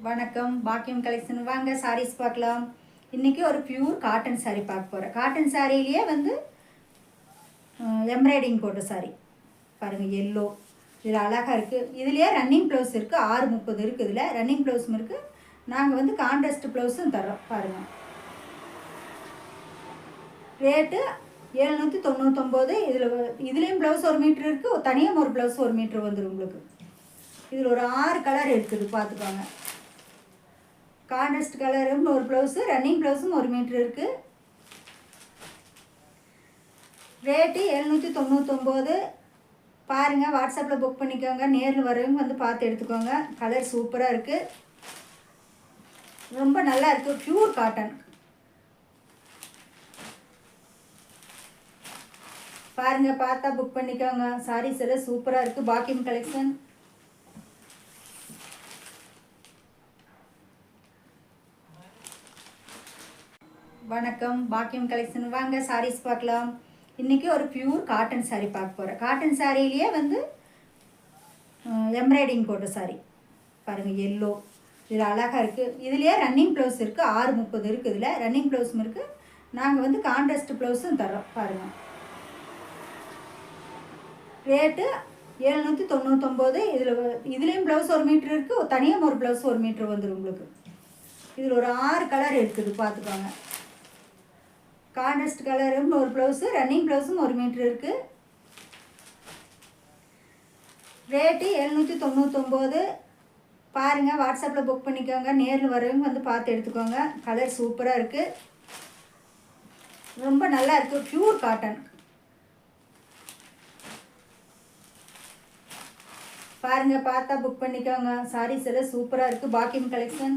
வணக்கம். பாக்கியம் கலெக்ஷன் வாங்க சாரீஸ் பார்க்கலாம். இன்றைக்கி ஒரு பியூர் காட்டன் சாரீ பார்க்க போகிறேன். காட்டன் சாரிலேயே எம்ப்ராய்டிங் போட்ட சாரீ பாருங்கள். எல்லோ இதில் அழகாக இருக்குது. இதுலேயே ரன்னிங் ப்ளவுஸ் இருக்குது. 6:30 இருக்குது. இதில் ரன்னிங் ப்ளவுஸும் இருக்குது. நாங்கள் கான்ட்ராஸ்ட் ப்ளவுஸும் தரோம் பாருங்கள். ரேட்டு 799. இதுலேயும் ப்ளவுஸ் 1 மீட்ரு இருக்குது. தனியாக ஒரு ப்ளவுஸ் 1 மீட்ரு வந்துடும் உங்களுக்கு. இதில் ஒரு 6 கலர் இருக்குது, பார்த்துக்கோங்க. கான்ட்ராஸ்ட் கலரும் ஒரு ப்ளவுஸு, ரன்னிங் ப்ளவுஸும் 1 மீட்ரு இருக்குது. ரேட்டு 799. பாருங்கள், வாட்ஸ்அப்பில் புக் பண்ணிக்கோங்க. நேரில் வரவங்க பார்த்து எடுத்துக்கோங்க. கலர் சூப்பராக இருக்குது, ரொம்ப நல்லா இருக்குது. பியூர் காட்டன் பாருங்கள், பார்த்தா புக் பண்ணிக்கோங்க. சாரீஸ் எல்லாம் சூப்பராக இருக்குது. பாக்கியம் கலெக்ஷன். வணக்கம். பாக்கியம் கலெக்ஷன் வாங்க சாரீஸ் பார்க்கலாம். இன்றைக்கி ஒரு பியூர் காட்டன் சாரீ பார்க்க போகிறேன். காட்டன் சாரிலேயே எம்ப்ராய்டிங் போட்ட சாரீ பாருங்கள். எல்லோ இதில் அழகாக இருக்குது. இதுலேயே ரன்னிங் ப்ளவுஸ் இருக்குது. 6:30 இருக்குது. இதில் ரன்னிங் ப்ளவுஸும் இருக்குது. நாங்கள் கான்ட்ராஸ்ட் ப்ளவுஸும் தரோம் பாருங்கள். ரேட்டு 799. இதுலேயும் ப்ளவுஸ் 1 மீட்ரு இருக்குது. தனியாக ஒரு ப்ளவுஸ் 1 மீட்ரு வந்துடும் உங்களுக்கு. இதில் ஒரு 6 கலர் இருக்குது, பார்த்துக்கோங்க. கான்ட்ராஸ்ட் கலரும் ஒரு ப்ளவுஸு, ரன்னிங் ப்ளவுஸும் 1 மீட்ரு இருக்குது. ரேட்டு 799. பாருங்கள், வாட்ஸ்அப்பில் புக் பண்ணிக்கோங்க. நேரில் வரவங்க பார்த்து எடுத்துக்கோங்க. கலர் சூப்பராக இருக்குது, ரொம்ப நல்லா இருக்குது. பியூர் காட்டன் பாருங்கள், பார்த்தா புக் பண்ணிக்கோங்க. சாரீஸ் எல்லாம் சூப்பராக இருக்குது. பாக்கியம் கலெக்ஷன்.